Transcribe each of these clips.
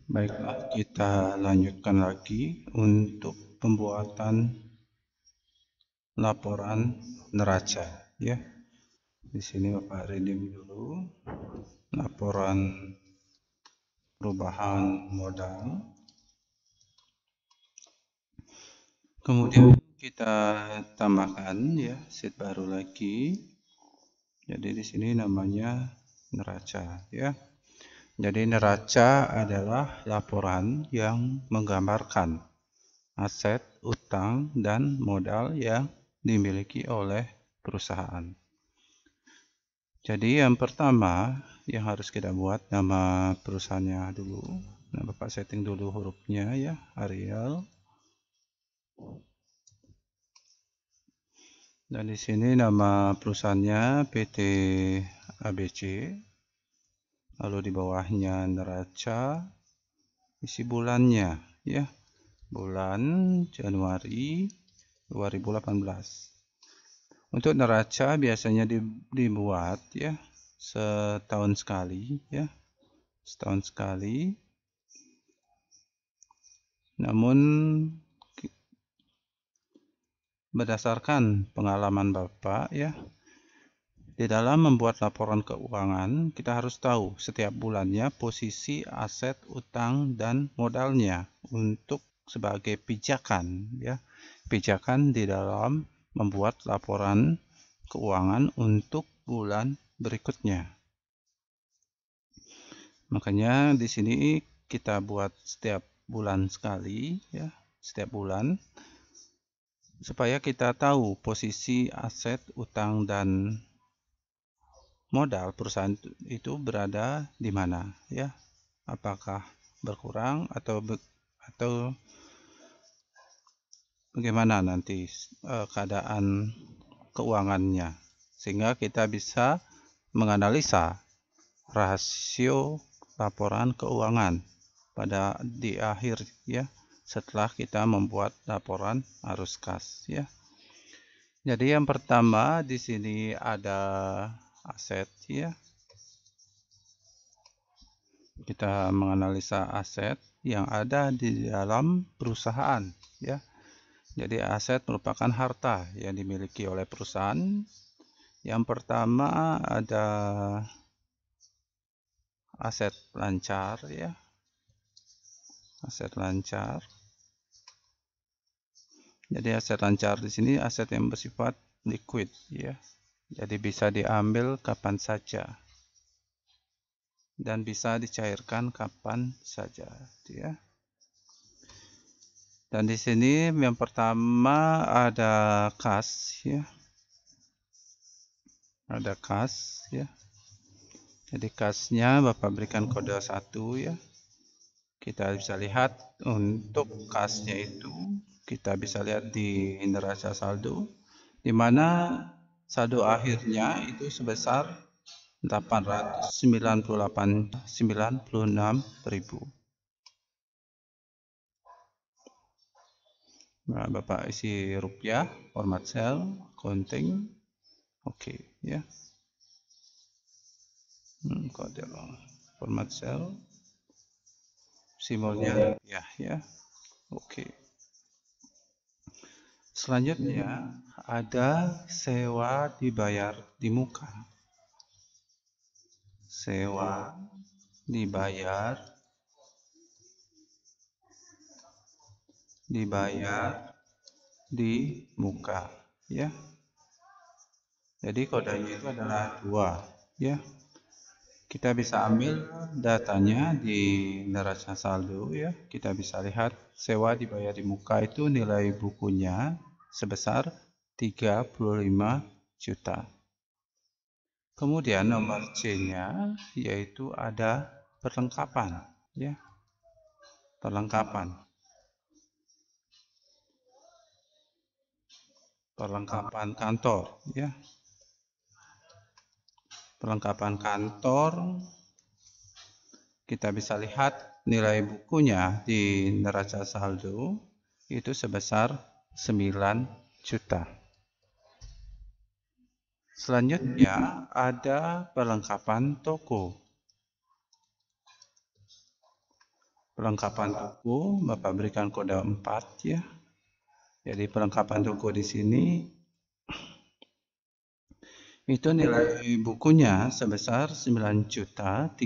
Baiklah, kita lanjutkan lagi untuk pembuatan laporan neraca, ya. Di sini Bapak redeem dulu laporan perubahan modal. Kemudian kita tambahkan ya sheet baru lagi. Jadi di sini namanya neraca, ya. Jadi neraca adalah laporan yang menggambarkan aset, utang, dan modal yang dimiliki oleh perusahaan. Jadi yang pertama yang harus kita buat nama perusahaannya dulu. Nah, Bapak setting dulu hurufnya ya, Arial. Dan di sini nama perusahaannya PT ABC. Lalu di bawahnya neraca, isi bulannya ya. Bulan Januari 2018. Untuk neraca biasanya dibuat ya setahun sekali ya. Setahun sekali. Namun berdasarkan pengalaman Bapak ya, di dalam membuat laporan keuangan kita harus tahu setiap bulannya posisi aset, utang, dan modalnya untuk sebagai pijakan ya. Pijakan di dalam membuat laporan keuangan untuk bulan berikutnya. Makanya di sini kita buat setiap bulan sekali ya, setiap bulan supaya kita tahu posisi aset, utang, dan modal perusahaan itu berada di mana ya. Apakah berkurang atau bagaimana nanti keadaan keuangannya, sehingga kita bisa menganalisa rasio laporan keuangan di akhir ya, setelah kita membuat laporan arus kas ya. Jadi yang pertama di sini ada aset ya. Kita menganalisa aset yang ada di dalam perusahaan ya. Jadi aset merupakan harta yang dimiliki oleh perusahaan. Yang pertama ada aset lancar ya. Aset lancar. Jadi aset lancar di sini aset yang bersifat liquid ya. Jadi bisa diambil kapan saja dan bisa dicairkan kapan saja ya. Dan di sini yang pertama ada kas ya. Ada kas ya. Jadi kasnya Bapak berikan kode 1 ya. Kita bisa lihat untuk kasnya itu kita bisa lihat di neraca saldo, di mana saldo akhirnya itu sebesar 898.96.000. Nah, Bapak isi rupiah, format sel, counting, oke ya. Kode format sel, simbolnya rupiah ya, oke. Selanjutnya ada sewa dibayar di muka. Sewa dibayar di muka ya. Jadi kodenya itu adalah 2 ya. Kita bisa ambil datanya di neraca saldo ya. Kita bisa lihat sewa dibayar di muka itu nilai bukunya sebesar 35 juta. Kemudian nomor C-nya yaitu ada perlengkapan ya. Perlengkapan kantor ya. Perlengkapan kantor kita bisa lihat nilai bukunya di neraca saldo itu sebesar 9 juta. Selanjutnya ada perlengkapan toko. Perlengkapan toko, Bapak berikan kode 4 ya. Jadi perlengkapan toko di sini itu nilai bukunya sebesar 9.300.000.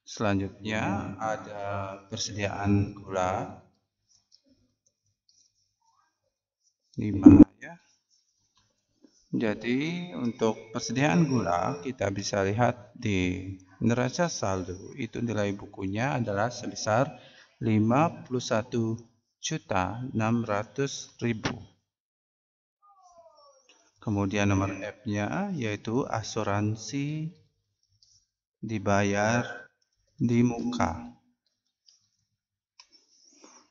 Selanjutnya ada persediaan gula 5 ya. Jadi untuk persediaan gula kita bisa lihat di neraca saldo itu nilai bukunya adalah sebesar 51.600.000. Kemudian nomor F-nya yaitu asuransi dibayar di muka.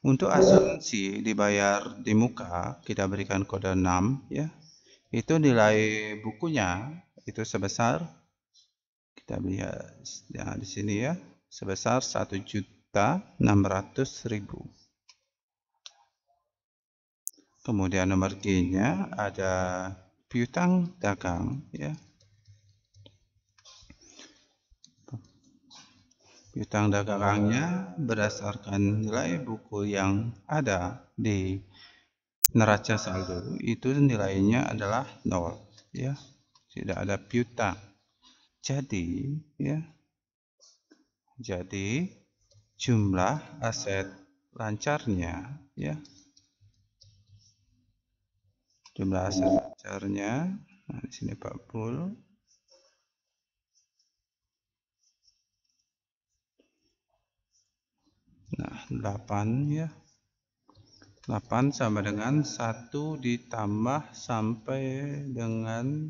Untuk asuransi dibayar di muka kita berikan kode 6 ya. Itu nilai bukunya itu sebesar, kita lihat ya, di sini ya, sebesar 1.600.000. Kemudian nomor G-nya ada piutang dagang ya. Piutang dagangnya berdasarkan nilai buku yang ada di neraca saldo itu nilainya adalah 0 ya. Tidak ada piutang. Jadi ya. Jadi jumlah aset lancarnya ya. Jumlah aset lancarnya, nah di sini Pak Pul. Nah, 8 ya. 8 sama dengan 1 ditambah sampai dengan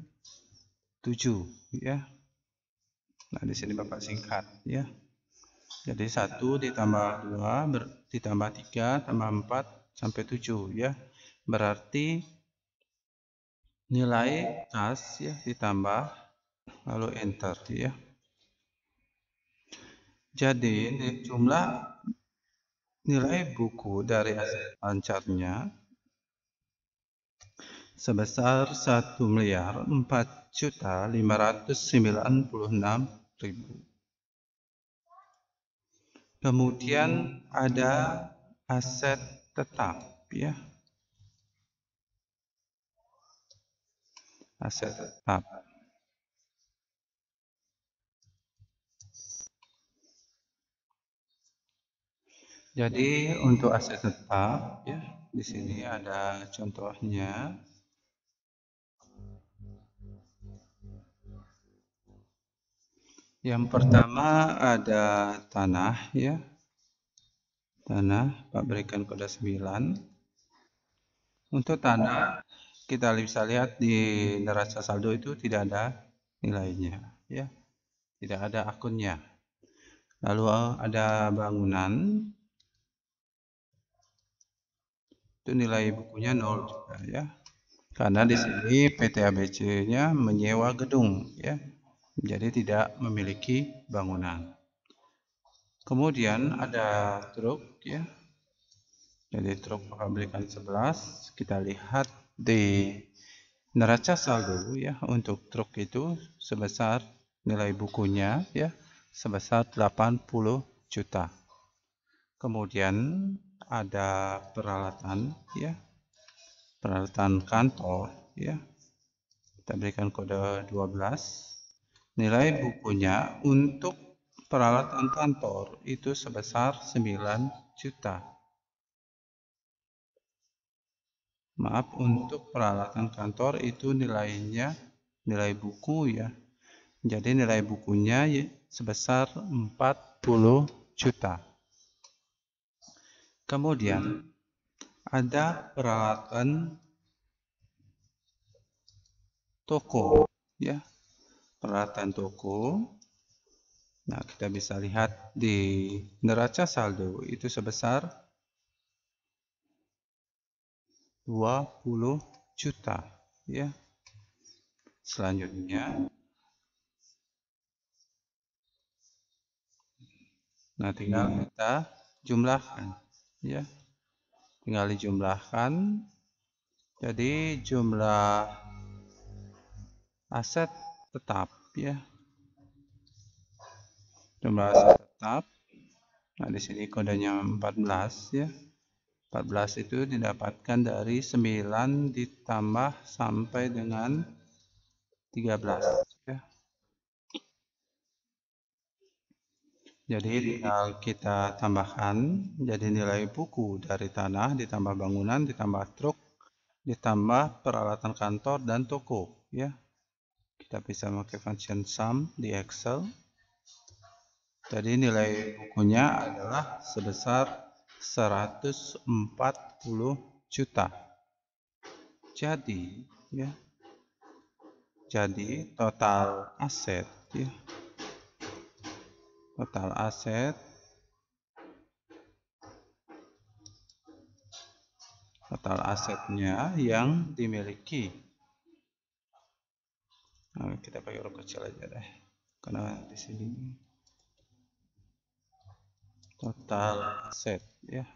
7 ya. Nah, di sini Bapak singkat ya. Jadi 1 ditambah 2 ditambah 3 tambah 4 sampai 7 ya. Berarti nilai kas ya ditambah lalu enter ya. Jadi jumlah nilai buku dari aset lancarnya sebesar 1.4.596.000. Kemudian ada aset tetap ya. Aset tetap. Jadi untuk aset tetap ya, di sini ada contohnya. Yang pertama ada tanah ya. Tanah, Pak berikan kode 9. Untuk tanah kita bisa lihat di neraca saldo itu tidak ada nilainya ya. Tidak ada akunnya. Lalu ada bangunan. Itu nilai bukunya 0 juga ya. Karena di sini PT ABC-nya menyewa gedung ya. Jadi tidak memiliki bangunan. Kemudian ada truk ya. Jadi truk Bapak berikan 11. Kita lihat di neraca saldo ya, untuk truk itu sebesar nilai bukunya ya sebesar 80 juta. Kemudian ada peralatan ya. Peralatan kantor ya. Kita berikan kode 12. Nilai bukunya untuk peralatan kantor itu sebesar 9 juta. Maaf, untuk peralatan kantor itu nilainya nilai buku ya. Jadi nilai bukunya ya, sebesar 40 juta. Kemudian ada peralatan toko ya. Peralatan toko. Nah, kita bisa lihat di neraca saldo itu sebesar 20 juta ya. Selanjutnya, nah tinggal kita jumlahkan ya. Tinggal dijumlahkan. Jadi jumlah aset tetap ya. Jumlah aset tetap. Nah, di sini kodenya 14 ya. 14 itu didapatkan dari 9 ditambah sampai dengan 13 ya. Jadi tinggal kita tambahkan, jadi nilai buku dari tanah ditambah bangunan ditambah truk ditambah peralatan kantor dan toko ya. Kita bisa memakai function sum di Excel. Jadi nilai bukunya adalah sebesar 140 juta. Jadi ya. Jadi total aset ya. Total asetnya yang dimiliki. Nah, kita pakai huruf kecil aja deh, karena di sini total aset ya.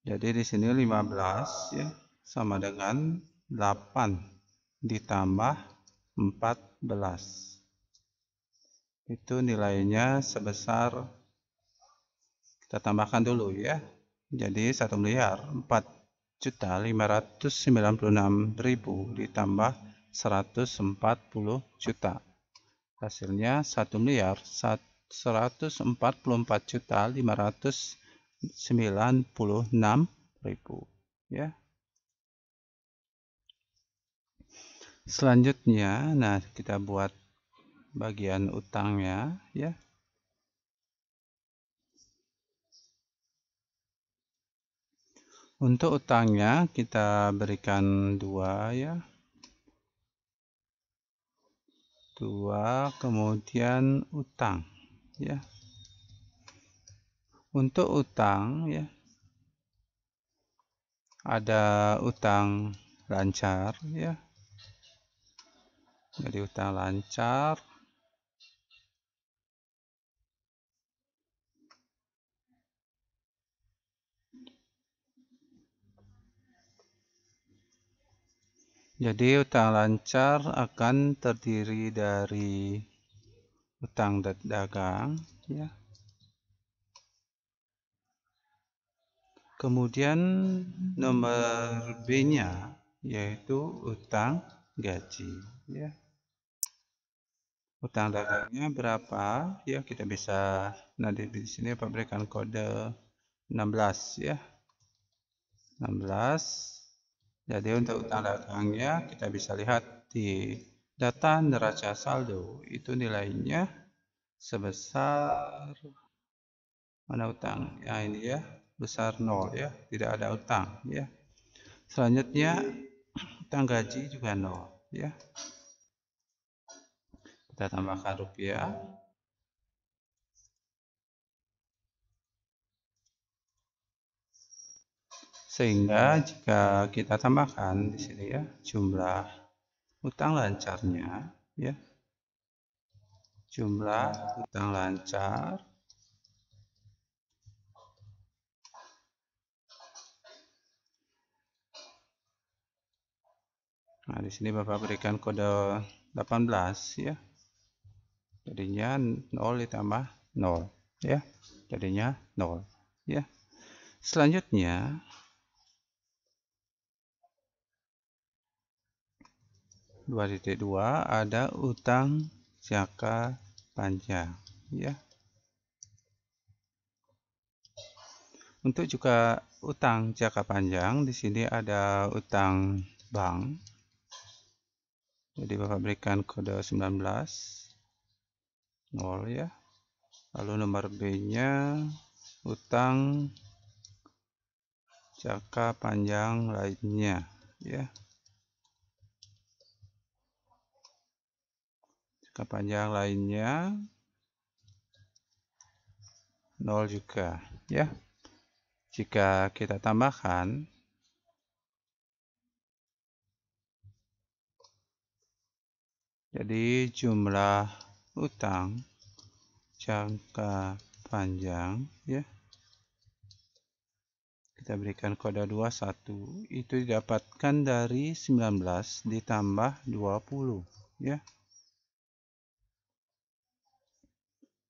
Jadi di sini 15 ya sama dengan 8 ditambah 14. Itu nilainya sebesar, kita tambahkan dulu ya. Jadi 1.4.596.000 ditambah 140 juta. Hasilnya 1.144.596.000 ya. Selanjutnya, nah kita buat bagian utangnya ya. Untuk utangnya kita berikan 2 ya. 2 kemudian utang ya. Untuk utang ya, ada utang lancar ya. Jadi utang lancar akan terdiri dari utang dagang ya. Kemudian nomor B-nya yaitu utang gaji ya. Utang dagangnya berapa ya, kita bisa nanti di sini berikan kode 16 ya. 16. Jadi untuk utang dagangnya kita bisa lihat di data neraca saldo, itu nilainya sebesar, mana utang ya, ini ya, besar 0 ya, tidak ada utang ya. Selanjutnya utang gaji juga 0 ya. Kita tambahkan rupiah. Sehingga jika kita tambahkan di sini ya, jumlah utang lancarnya ya. Jumlah utang lancar nah, di sini Bapak berikan kode 18 ya. Jadinya 0 ditambah 0 ya. Jadinya 0 ya. Selanjutnya dua ada utang jangka panjang ya. Untuk juga utang jangka panjang, di sini ada utang bank. Jadi Bapak berikan kode 19 0 ya. Lalu nomor B-nya utang jangka panjang lainnya ya. Jangka panjang lainnya 0 juga ya. Jika kita tambahkan jadi jumlah utang jangka panjang ya, kita berikan kode 21, itu didapatkan dari 19 ditambah 20 ya.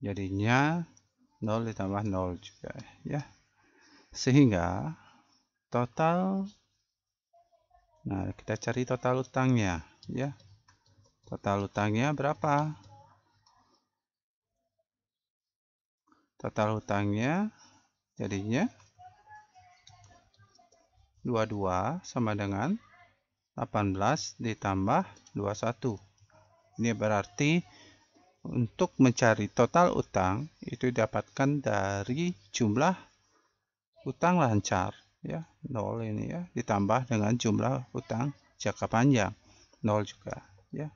Jadinya 0 ditambah 0 juga ya. Sehingga total, nah kita cari total utangnya ya. Total utangnya berapa? Total utangnya jadinya 22 sama dengan 18 ditambah 21. Ini berarti untuk mencari total utang itu didapatkan dari jumlah utang lancar ya, 0 ini ya, ditambah dengan jumlah utang jangka panjang 0 juga ya.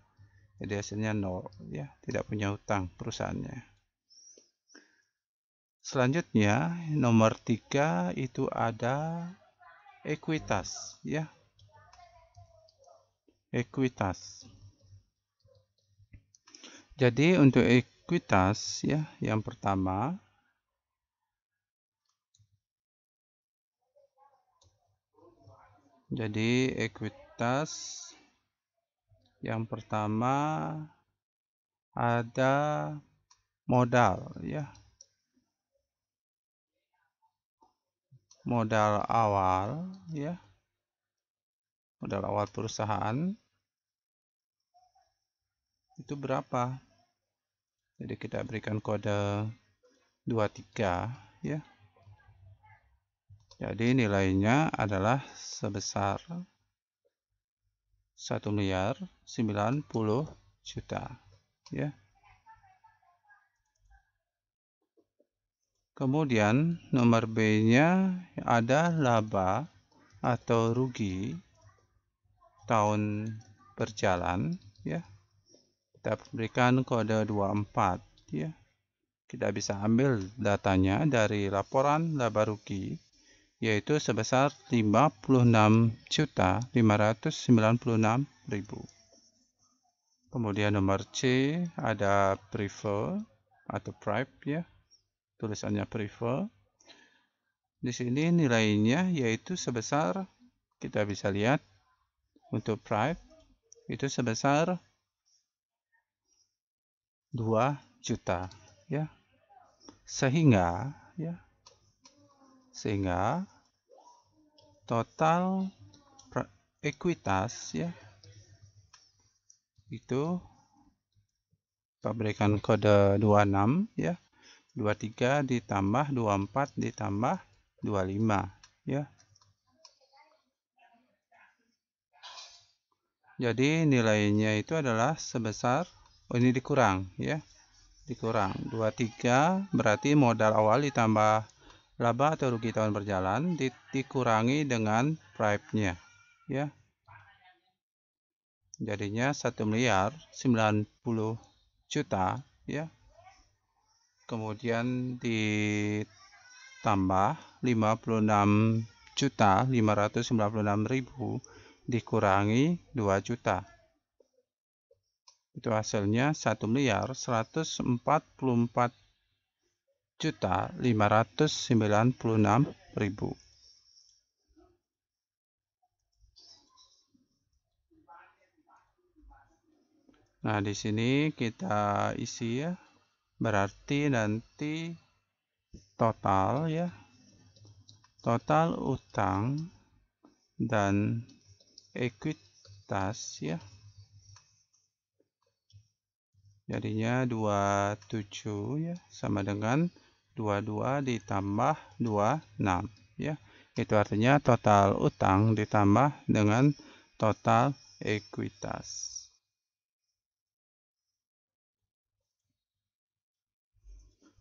Jadi hasilnya 0 ya, tidak punya utang perusahaannya. Selanjutnya nomor 3 itu ada ekuitas ya. Ekuitas. Jadi untuk ekuitas ya, yang pertama yang pertama ada modal ya. Modal awal ya. Modal awal perusahaan itu berapa? Jadi kita berikan kode 23 ya. Jadi nilainya adalah sebesar 1.090.000.000 ya. Kemudian nomor B-nya ada laba atau rugi tahun berjalan ya. Kita berikan kode 24 ya. Kita bisa ambil datanya dari laporan laba rugi, yaitu sebesar 56.596.000. Kemudian nomor C ada prefer atau prive ya. Tulisannya prefer. Di sini nilainya yaitu sebesar, kita bisa lihat untuk prive itu sebesar 2 juta ya. Sehingga total ekuitas ya itu kita berikan kode 26 ya. 23 ditambah 24 ditambah 25 ya. Jadi nilainya itu adalah sebesar, ini dikurang ya. Dikurang 23 berarti modal awal ditambah laba atau rugi tahun berjalan dikurangi dengan prive-nya ya. Jadinya 1.090.000.000 ya. Kemudian ditambah 56.596.000 dikurangi 2 juta. Itu hasilnya 1.144.596.000. Nah, di sini kita isi ya. Berarti nanti total ya. Total utang dan ekuitas ya. Jadinya 27 ya, sama dengan 22 ditambah 26 ya. Itu artinya total utang ditambah dengan total ekuitas.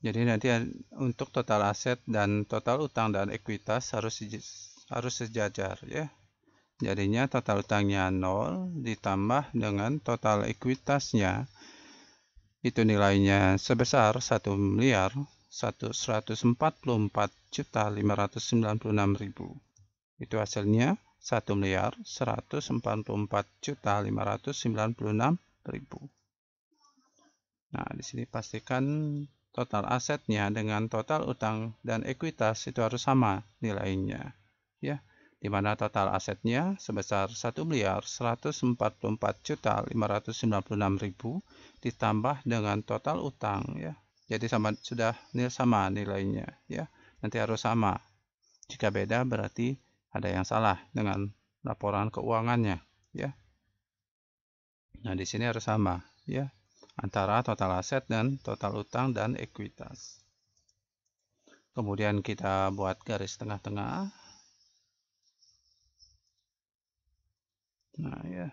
Jadi nanti untuk total aset dan total utang dan ekuitas harus sejajar ya. Jadinya total utangnya 0 ditambah dengan total ekuitasnya itu nilainya sebesar 1.144.596.000. Itu hasilnya 1.144.596.000. Nah, di sini pastikan total asetnya dengan total utang dan ekuitas itu harus sama nilainya ya, di mana total asetnya sebesar 1.144.596.000 ditambah dengan total utang ya, Jadi sudah sama nilainya ya. Nanti harus sama. Jika beda berarti ada yang salah dengan laporan keuangannya ya. Nah, di sini harus sama ya, antara total aset dan total utang dan ekuitas. Kemudian kita buat garis tengah-tengah. Nah, ya.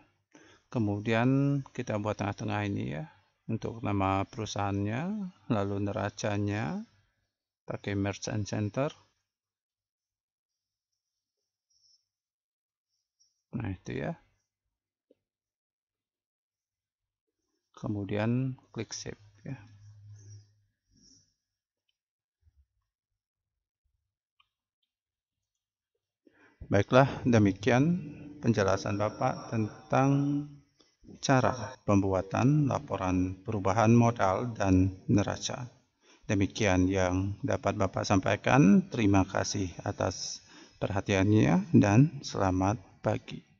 Kemudian kita buat tengah-tengah ini ya, untuk nama perusahaannya, lalu neracanya, pakai merge and center. Nah, itu ya. Kemudian klik save ya. Baiklah, demikian penjelasan Bapak tentang cara pembuatan laporan perubahan modal dan neraca. Demikian yang dapat Bapak sampaikan. Terima kasih atas perhatiannya dan selamat pagi.